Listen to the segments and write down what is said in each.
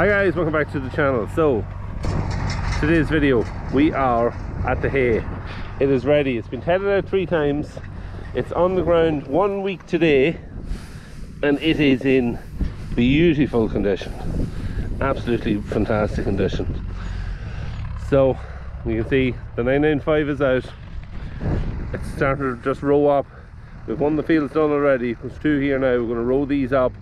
Hi guys, welcome back to the channel. So today's video, we are at the hay. It is ready. It's been tedded out 3 times. It's on the ground 1 week today, and it is in beautiful condition, absolutely fantastic condition. So you can see the 995 is out. It's starting to just row up. We've one of the fields done already. There's 2 here now. We're going to row these up,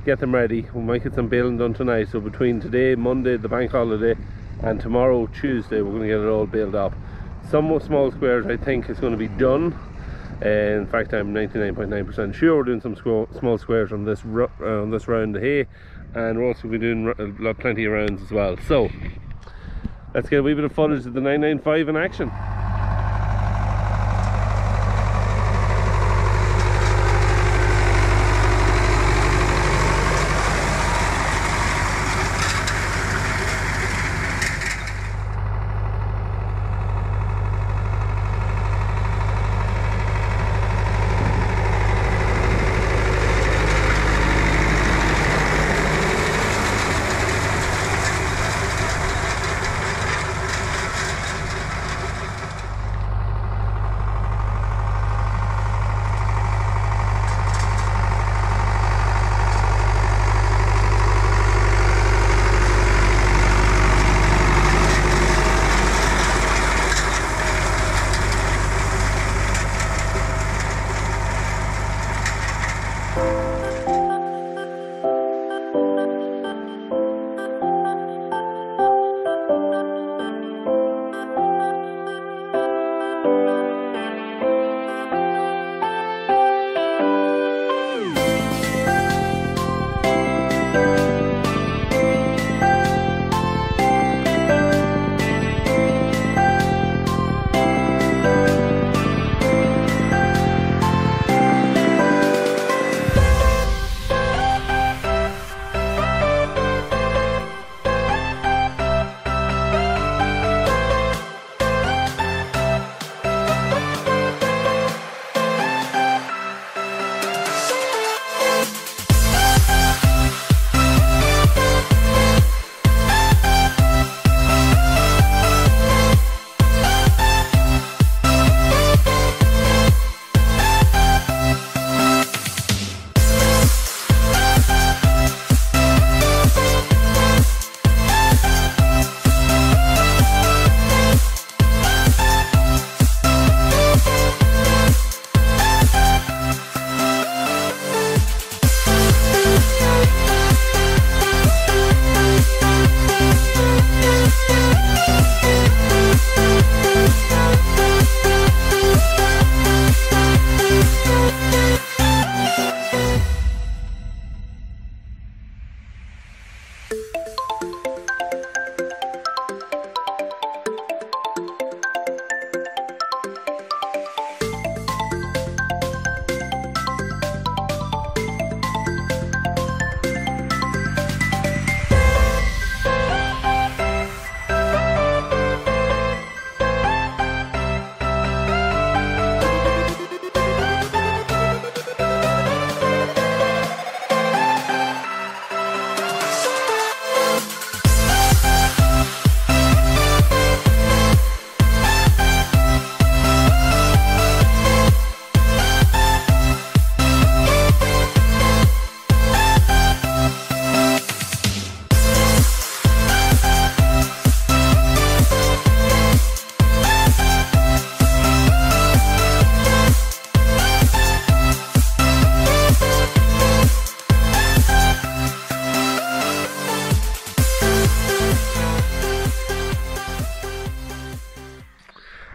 get them ready. We might get some baling done tonight, so between today, Monday, the bank holiday, and tomorrow, Tuesday, we're going to get it all baled up. Some small squares I think is going to be done. In fact, I'm 99.9% sure we're doing some small squares on this round of hay, and we're also going to be doing plenty of rounds as well. So let's get a wee bit of footage of the 995 in action.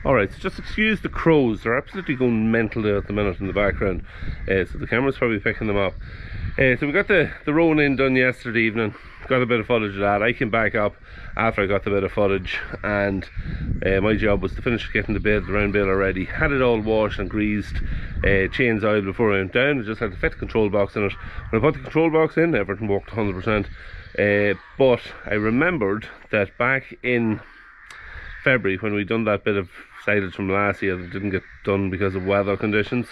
Alright, so just excuse the crows, they're absolutely going mental there at the minute in the background, so the camera's probably picking them up. So we got the rowing in done yesterday evening, got a bit of footage of that. I came back up after I got the bit of footage, and my job was to finish getting the round baler ready. Had it all washed and greased, chains oiled before I went down. I just had to fit the control box in it. When I put the control box in, everything worked 100%. But I remembered that back in February, when we done that bit of silage from last year that didn't get done because of weather conditions,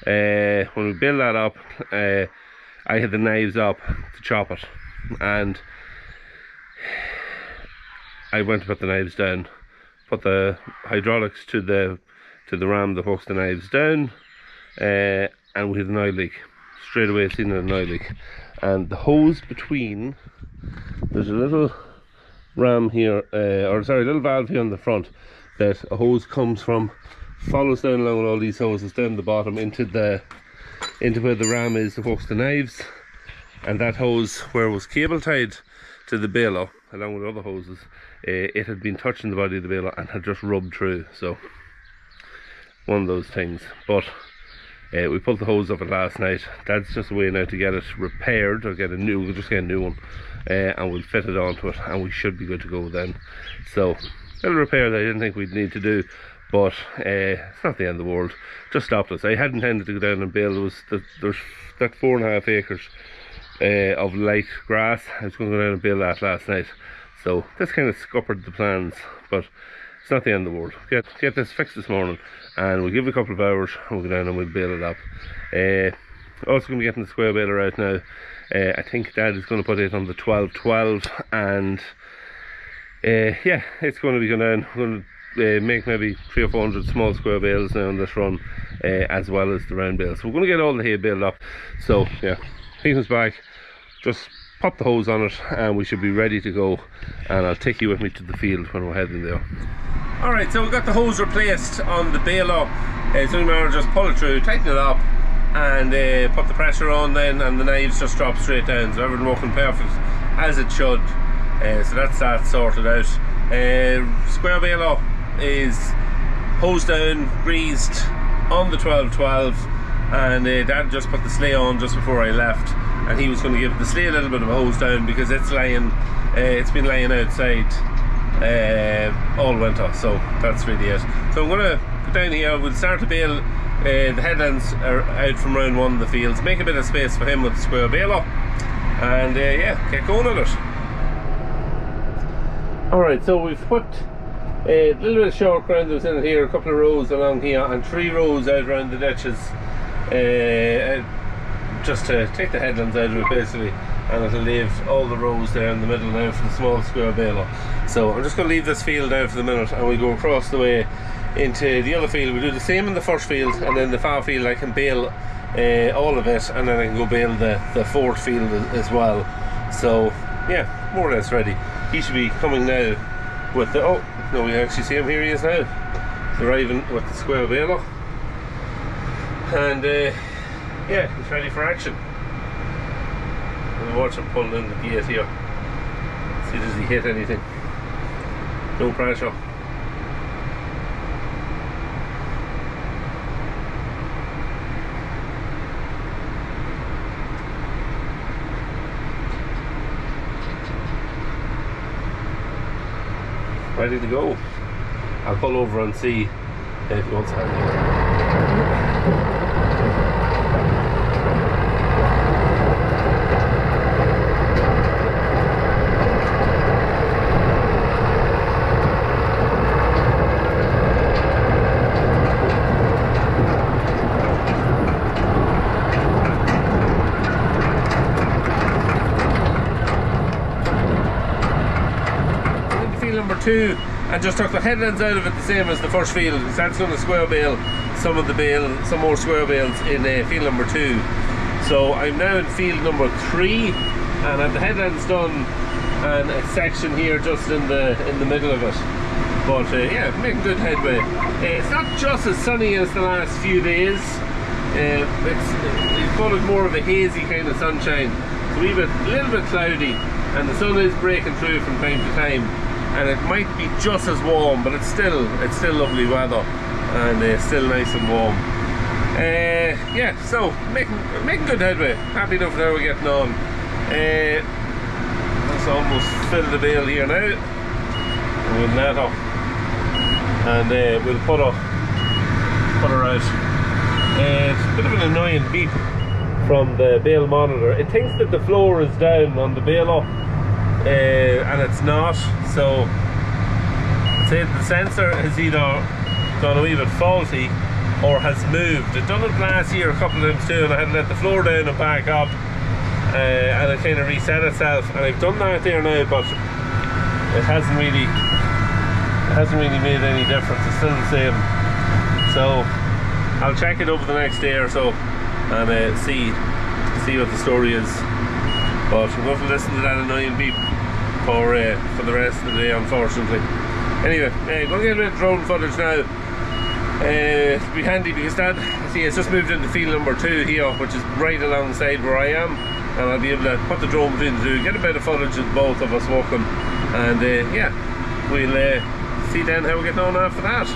when we built that up, I had the knives up to chop it, and I went to put the knives down, put the hydraulics to the ram that hooks the knives down, and we had an oil leak. Straight away seen an oil leak. And the hose between, there's a little ram here, or sorry, a little valve here on the front that a hose comes from, follows down along all these hoses down the bottom into where the ram is that hooks the knives. And that hose, where it was cable tied to the baler along with other hoses, it had been touching the body of the baler and had just rubbed through. So one of those things. But we pulled the hose off it last night. Dad's just away now to get it repaired, or we'll just get a new one, and we'll fit it onto it, and we should be good to go then. So a little repair that I didn't think we'd need to do, but it's not the end of the world. Just stopped us. I had intended to go down and bale. There's that 4.5 acres of light grass. I was going to go down and bale that last night, so this kind of scuppered the plans, but it's not the end of the world. Get this fixed this morning, and we'll give it a couple of hours and we'll go down and we'll bale it up. Also going to be getting the square baler out now. I think Dad is going to put it on the 12-12, and yeah, it's going to be going down. We're going to make maybe 300 or 400 small square bales now on this run, as well as the round bales. So we're going to get all the hay baled up. So yeah, Ethan's back. Just pop the hose on it and we should be ready to go, and I'll take you with me to the field when we're heading there. Alright, so we've got the hose replaced on the baler. So we might just pull it through, tighten it up, and put the pressure on then, and the knives just drop straight down. So everything working perfect as it should. So that's that sorted out. Square baler is hosed down, greased on the 12-12, and Dad just put the sleigh on just before I left, and he was going to give the sleigh a little bit of a hose down because it's been laying outside all winter. So that's really it. So I'm going to go down here. We'll start to bale. The headlands are out from round one of the fields, make a bit of space for him with the square baler, and yeah, get going on it. Alright, so we've put a little bit of short ground that was in it here, a couple of rows along here and 3 rows out around the ditches, just to take the headlands out of it basically, and it'll leave all the rows there in the middle now for the small square baler. So I'm just going to leave this field now for the minute, and we go across the way into the other field. We do the same in the first field, and then the far field I can bale all of it, and then I can go bale the fourth field as well. So yeah, more or less ready. He should be coming now with the, oh no, we actually see him, here he is now, arriving with the square baler, and yeah, he's ready for action. We'll watch him pulling in the gate here, see does he hit anything. No pressure. Ready to go. I'll pull over and see if he wants to have number 2, and just took the headlands out of it the same as the first field, because that's going to square bale some more square bales in field number 2. So I'm now in field number 3, and I have the headlands done and a section here just in the middle of it. But yeah, making good headway. It's not just as sunny as the last few days. It's call it more of a hazy kind of sunshine. It's a little bit cloudy, and the sun is breaking through from time to time. And it might be just as warm, but it's still lovely weather, and still nice and warm. Yeah, so making good headway. Happy enough now we're getting on. Let's almost fill the bale here now. And we'll net up, and we'll put her out. It's a bit of an annoying beep from the bale monitor. It thinks that the floor is down on the baler, and it's not. So I'd say the sensor has either gone a wee bit faulty or has moved. It done it last year a couple of times too, and I had to let the floor down and back up, and it kind of reset itself, and I've done that there now, but it hasn't really made any difference. It's still the same. So I'll check it over the next day or so and see what the story is. But we're going to listen to that annoying beep for the rest of the day, unfortunately. Anyway, going to get a bit of drone footage now. It'll be handy because Dad, see, it's just moved into field number 2 here, which is right alongside where I am, and I'll be able to put the drone between the two, get a bit of footage of both of us walking, and yeah, we'll see then how we get on after that.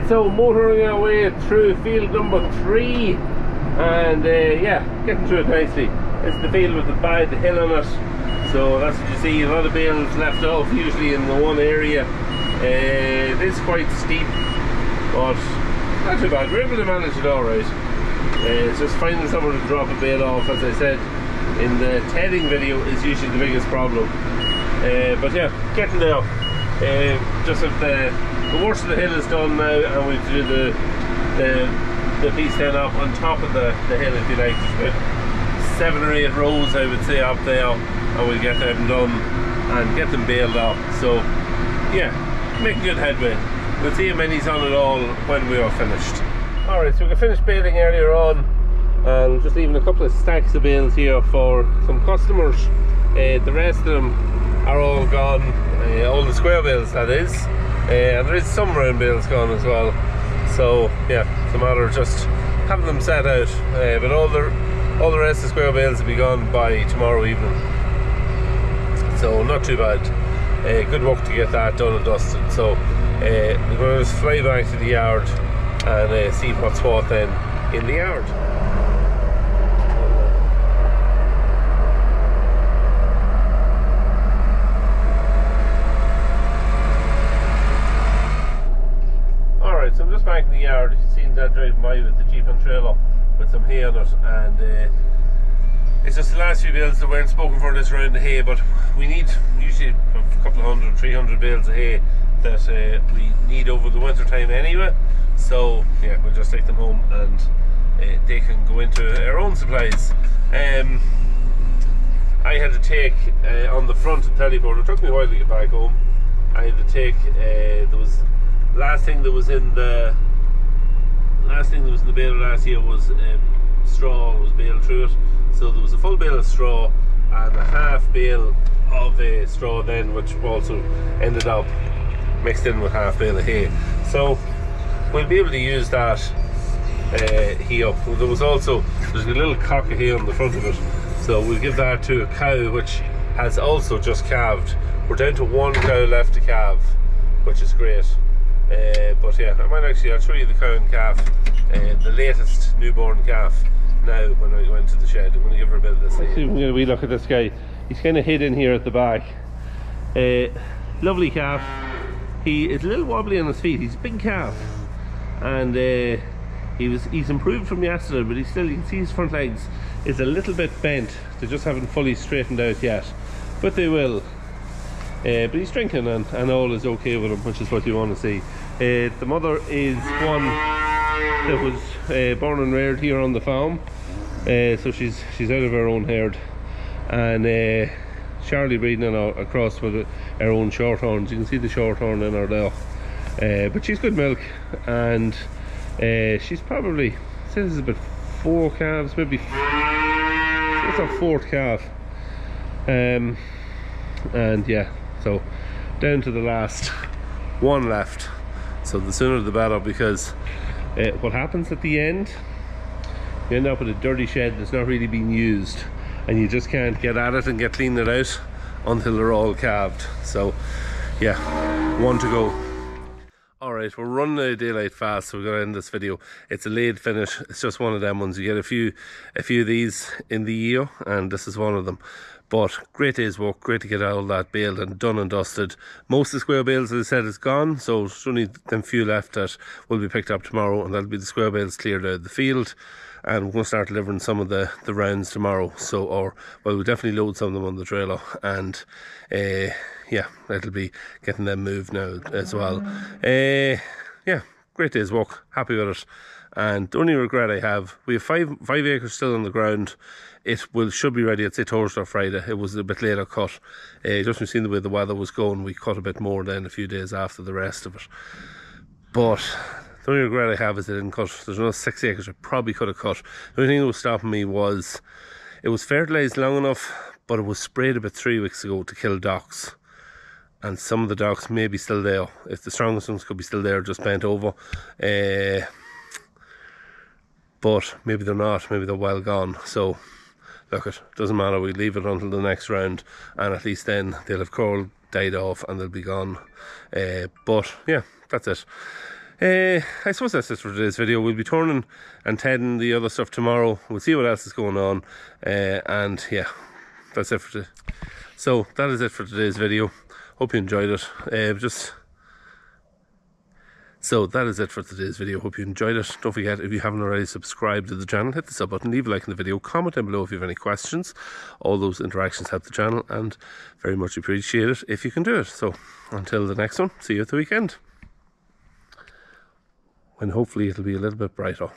so motoring our way through field number 3, and yeah, getting through it nicely. This is the field with the hill on it, so that's what you see. A lot of bales left off, usually in the one area. It is quite steep, but not too bad. We're able to manage it alright. It's just finding somewhere to drop a bale off, as I said in the tedding video, is usually the biggest problem. But yeah, getting there. Just if the worst of the hill is done now, and we do the piece then up on top of the hill, if you like. Just about 7 or 8 rows, I would say, up there, and we'll get them done and get them baled up. So yeah, making good headway. We'll see how many's on it all when we are finished. Alright, so we finished baling earlier on, and just leaving a couple of stacks of bales here for some customers. The rest of them are all gone, all the square bales, that is, and there is some round bales gone as well. So yeah, it's a matter of just having them set out, but all the rest of the square bales will be gone by tomorrow evening, so not too bad. Good work to get that done and dusted. So we're going to just fly back to the yard and see what's what then in the yard. Alright, so I'm just back in the yard. You've seen that driving by with the Jeep and trailer with some hay on it, and it's just the last few bales that weren't spoken for this round of hay, but we need usually a couple of 100, 300 bales of hay that we need over the winter time anyway. So yeah, we'll just take them home, and they can go into our own supplies. I had to take on the front of the teleporter. It took me a while to get back home. I had to take there was last thing that was in the baler last year was straw. Was baled through it, so there was a full bale of straw and a half bale of straw then, which also ended up mixed in with half bale of hay. So we'll be able to use that hay up. There's a little cock of hay on the front of it, so we'll give that to a cow which has also just calved. We're down to 1 cow left to calve, which is great. But yeah, I'll show you the cow and calf, the latest newborn calf, now when I go into the shed. I'm going to give her a bit of this. We're going to wee look at this guy. He's kind of hidden here at the back. Lovely calf. He is a little wobbly on his feet. He's a big calf, and he's improved from yesterday, but you can see his front legs is a little bit bent. They just haven't fully straightened out yet, but they will. But he's drinking, and all is okay with him, which is what you want to see. The mother is one that was born and reared here on the farm, so she's out of her own herd, and Charlie breeding across with her own shorthorns. You can see the shorthorn in her there, but she's good milk, and she's probably, this is about 4 calves, maybe. It's our 4th calf, and yeah, so down to the last one left. So the sooner the better, because what happens at the end, you end up with a dirty shed that's not really being used, and you just can't get at it and get clean it out until they're all calved. So yeah, 1 to go. Alright, we're running a daylight fast, so we're going to end this video. It's a late finish. It's just one of them ones. You get a few of these in the year, and this is one of them. But great day's work, great to get all that baled and done and dusted. Most of the square bales, as I said, is gone, so there's only them few left that will be picked up tomorrow, and that'll be the square bales cleared out of the field. And we're going to start delivering some of the rounds tomorrow. So, well, we'll definitely load some of them on the trailer, and yeah, that'll be getting them moved now as well. Yeah, great day's work, happy with it. And the only regret I have, we have 5 acres still on the ground. It should be ready, I'd say Thursday or Friday. It was a bit later cut. Just we've seen the way the weather was going, we cut a bit more then a few days after the rest of it. But the only regret I have is I didn't cut. There's another 6 acres I probably could have cut. The only thing that was stopping me was, it was fertilised long enough, but it was sprayed about 3 weeks ago to kill docks. And some of the docks may be still there. If the strongest ones could be still there, just bent over. But maybe they're not, maybe they're well gone. So look, it doesn't matter, we leave it until the next round, and at least then they'll have coral died off and they'll be gone. But yeah, that's it. I suppose that's it for today's video. We'll be turning and tedding the other stuff tomorrow. We'll see what else is going on, and yeah, that's it for today. So that is it for today's video. Hope you enjoyed it. So that is it for today's video. Hope you enjoyed it. Don't forget, if you haven't already subscribed to the channel, hit the sub button, leave a like in the video, comment down below if you have any questions. All those interactions help the channel, and very much appreciate it if you can do it. So until the next one, see you at the weekend, when hopefully it'll be a little bit brighter.